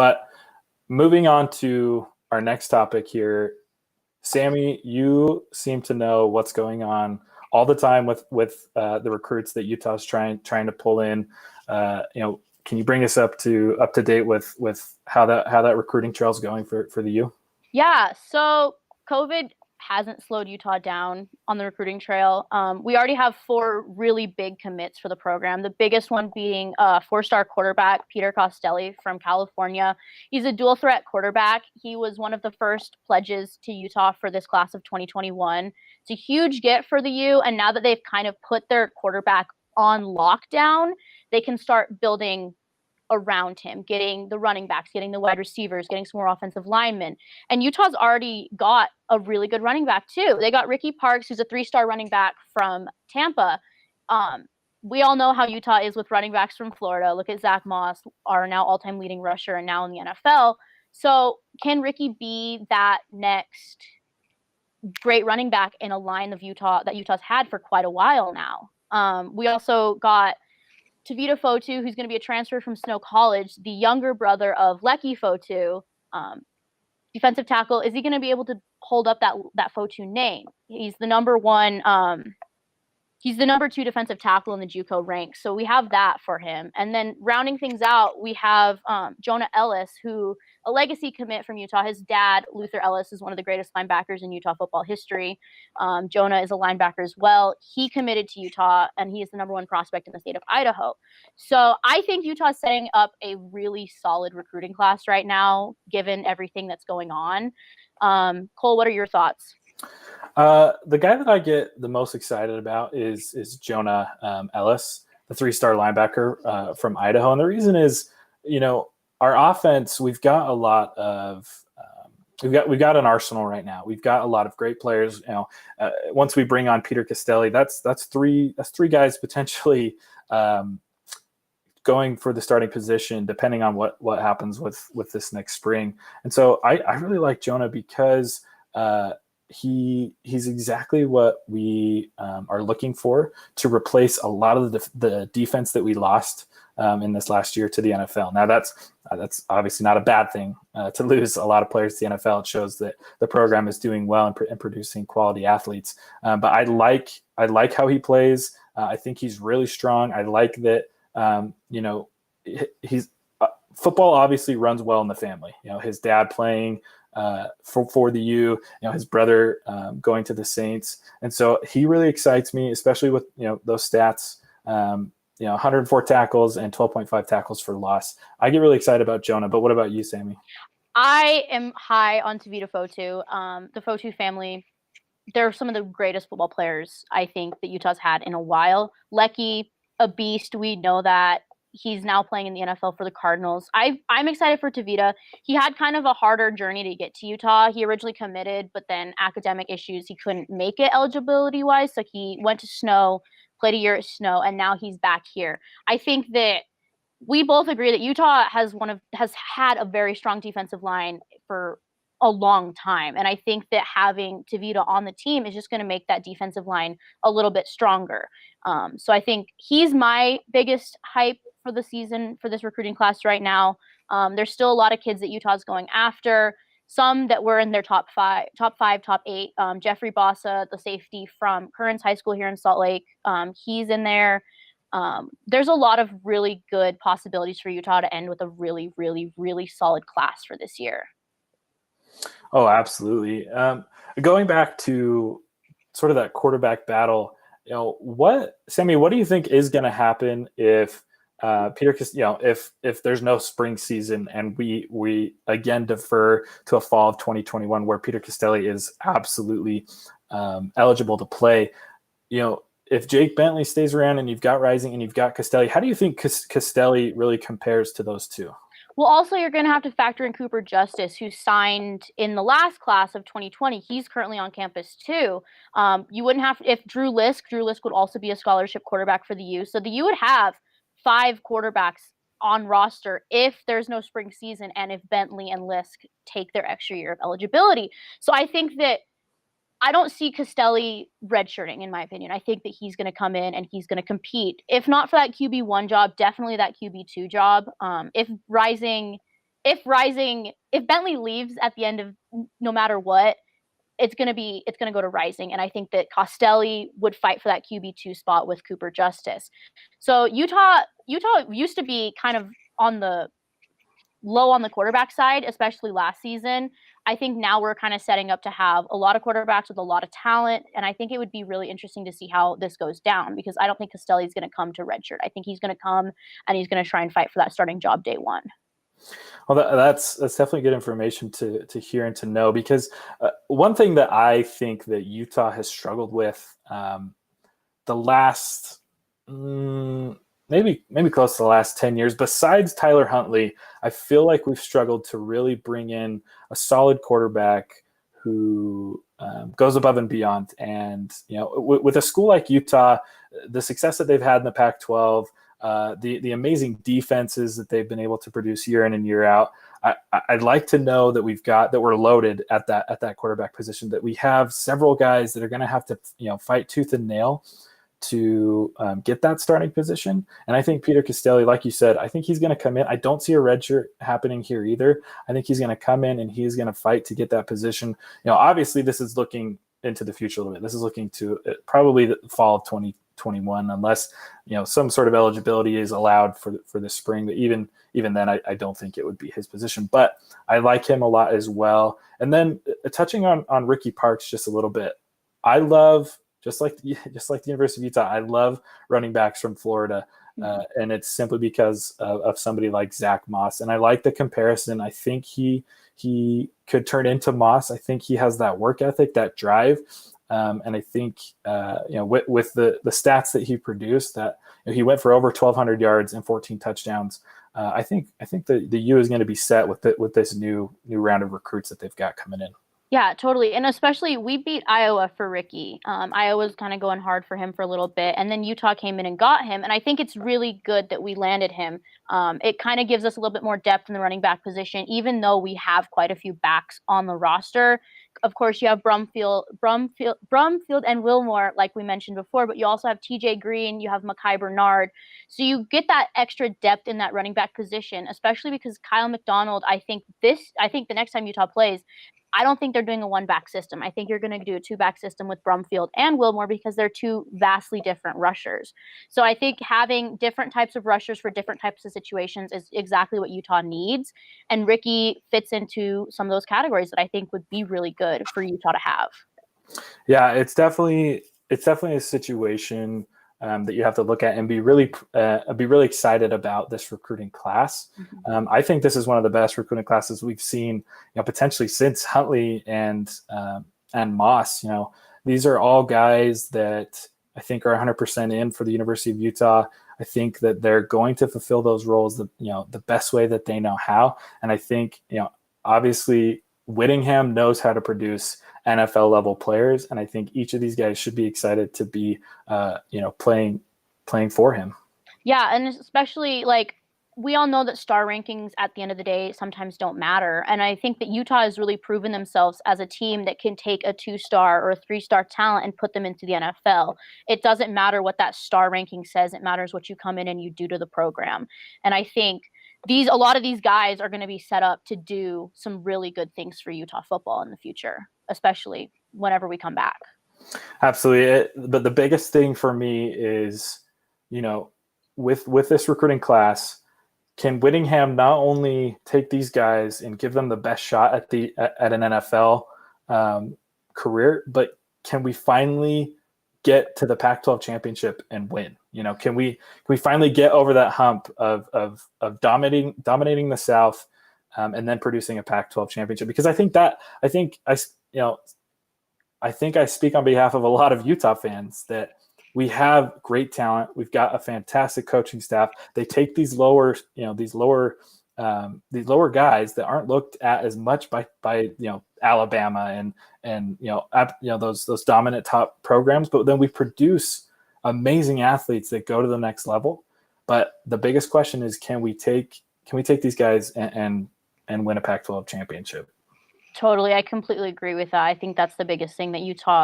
But moving on to our next topic here, Sammy, you seem to know what's going on all the time with the recruits that Utah's trying to pull in. Can you bring us up to date with how that recruiting trail is going for the U? Yeah, so COVID hasn't slowed Utah down on the recruiting trail. We already have 4 really big commits for the program. The biggest one being 4-star quarterback Peter Costelli from California. He's a dual threat quarterback. He was one of the first pledges to Utah for this class of 2021. It's a huge get for the U, and now that they've kind of put their quarterback on lockdown, they can start building around him, getting the running backs, getting the wide receivers, getting some more offensive linemen. And Utah's already got a really good running back too. They got Ricky Parks, who's a 3-star running back from Tampa. We all know how Utah is with running backs from Florida. Look at Zach Moss, our now all-time leading rusher and now in the NFL. So can Ricky be that next great running back in a line of Utah that Utah's had for quite a while now? We also got Tavita Fotu, who's going to be a transfer from Snow College, the younger brother of Lecky Fotu, defensive tackle. Is he going to be able to hold up that Fotu name? He's the number 2 defensive tackle in the JUCO ranks. So we have that for him. And then rounding things out, we have Jonah Ellis, who a legacy commit from Utah. His dad, Luther Ellis, is one of the greatest linebackers in Utah football history. Jonah is a linebacker as well. He committed to Utah, and he is the number 1 prospect in the state of Idaho. So I think Utah is setting up a really solid recruiting class right now, given everything that's going on. Cole, what are your thoughts? The guy that I get the most excited about is Jonah Ellis, the 3-star linebacker from Idaho. And the reason is, our offense, we've got a lot of we've got an arsenal right now. We've got a lot of great players. Once we bring on Peter Costelli, that's 3 guys potentially going for the starting position, depending on what happens with this next spring. And so I really like Jonah because he's exactly what we are looking for to replace a lot of the defense that we lost in this last year to the NFL. Now that's obviously not a bad thing to lose a lot of players to the NFL. It shows that the program is doing well and producing quality athletes. But I like how he plays. I think he's really strong. I like that. He's football obviously runs well in the family. His dad playing for the U, his brother going to the Saints. And so he really excites me, especially with, those stats, 104 tackles and 12.5 tackles for loss. I get really excited about Jonah, but what about you, Sammy? I am high on Tavita Fotu. The Fotu family, they're some of the greatest football players I think that Utah's had in a while. Lecky, a beast. We know that. He's now playing in the NFL for the Cardinals. I'm excited for Tavita. He had kind of a harder journey to get to Utah. He originally committed, but then academic issues, he couldn't make it eligibility-wise. So he went to Snow, played a year at Snow, and now he's back here. I think that we both agree that Utah has had a very strong defensive line for a long time. And I think that having Tavita on the team is just going to make that defensive line a little bit stronger. So I think he's my biggest hype for the season for this recruiting class right now. There's still a lot of kids that Utah's going after. Some that were in their top 5, top 8. Jeffrey Bossa, the safety from Currens High School here in Salt Lake, he's in there. There's a lot of really good possibilities for Utah to end with a really, really, really solid class for this year. Oh, absolutely. Going back to sort of that quarterback battle, Sammy, what do you think is going to happen if if there's no spring season and we again defer to a fall of 2021 where Peter Costelli is absolutely eligible to play? If Jake Bentley stays around and you've got Rising and you've got Costelli, how do you think Costelli really compares to those two? Well, also, you're going to have to factor in Cooper Justice, who signed in the last class of 2020. He's currently on campus, too. You wouldn't have – if Drew Lisk would also be a scholarship quarterback for the U. So the U would have 5 quarterbacks on roster if there's no spring season and if Bentley and Lisk take their extra year of eligibility. So I think that I don't see Costelli redshirting, in my opinion. I think that he's going to come in and he's going to compete. If not for that QB1 job, definitely that QB2 job. If Rising if Bentley leaves at the end of no matter what, it's gonna go to Rising, and I think that Costelli would fight for that QB2 spot with Cooper Justice. So Utah used to be kind of on the low on the quarterback side, especially last season. I think now we're kind of setting up to have a lot of quarterbacks with a lot of talent, and I think it would be really interesting to see how this goes down because I don't think Costelli is going to come to redshirt. I think he's going to come and he's going to try and fight for that starting job day one. Well, that's definitely good information to hear and to know because one thing that I think that Utah has struggled with the last maybe close to the last 10 years, besides Tyler Huntley, I feel like we've struggled to really bring in a solid quarterback who goes above and beyond. And, with a school like Utah, the success that they've had in the Pac-12, the amazing defenses that they've been able to produce year in and year out, I'd like to know that we're loaded at that quarterback position, that we have several guys that are going to have to, fight tooth and nail to get that starting position. And I think Peter Costelli, like you said, I think he's going to come in. I don't see a redshirt happening here either. I think he's going to come in and he's going to fight to get that position. Obviously this is looking into the future a little bit. This is looking to probably the fall of 2021, unless, some sort of eligibility is allowed for the spring. But even then, I don't think it would be his position. But I like him a lot as well. And then touching on Ricky Parks just a little bit, I love, just like the University of Utah, I love running backs from Florida. And it's simply because of somebody like Zach Moss. And I like the comparison. I think he could turn into Moss. I think he has that work ethic, that drive. And I think, with the stats that he produced, that he went for over 1,200 yards and 14 touchdowns. I think the U is going to be set with this new round of recruits that they've got coming in. Yeah, totally. And especially we beat Iowa for Ricky. Iowa's kind of going hard for him for a little bit. And then Utah came in and got him. And I think it's really good that we landed him. It kind of gives us a little bit more depth in the running back position, even though we have quite a few backs on the roster. Of course, you have Brumfield and Wilmore, like we mentioned before, but you also have TJ Green, you have Mekhi Bernard. So you get that extra depth in that running back position, especially because Kyle McDonald, I think the next time Utah plays, I don't think they're doing a one-back system. I think you're going to do a two-back system with Brumfield and Wilmore because they're two vastly different rushers. So I think having different types of rushers for different types of situations is exactly what Utah needs. And Ricky fits into some of those categories that I think would be really good for Utah to have. Yeah, it's definitely a situation that you have to look at and be really excited about this recruiting class. Mm-hmm. I think this is one of the best recruiting classes we've seen, potentially since Huntley and Moss. These are all guys that I think are 100% in for the University of Utah. I think that they're going to fulfill those roles the best way that they know how. And I think, obviously Whittingham knows how to produce NFL level players. And I think each of these guys should be excited to be, playing for him. Yeah. And especially we all know that star rankings at the end of the day sometimes don't matter. And I think that Utah has really proven themselves as a team that can take a 2-star or a 3-star talent and put them into the NFL. It doesn't matter what that star ranking says. It matters what you come in and you do to the program. And I think a lot of these guys are going to be set up to do some really good things for Utah football in the future, especially whenever we come back. Absolutely. But the biggest thing for me is, with this recruiting class, can Whittingham not only take these guys and give them the best shot at an NFL career, but can we finally get to the Pac-12 championship and win? Can we finally get over that hump of dominating the South and then producing a Pac-12 championship? Because I think I speak on behalf of a lot of Utah fans that we have great talent. We've got a fantastic coaching staff. They take these lower guys that aren't looked at as much by Alabama and those dominant top programs, but then we produce amazing athletes that go to the next level. But the biggest question is, can we take these guys and win a Pac-12 championship? Totally. I completely agree with that. I think that's the biggest thing that Utah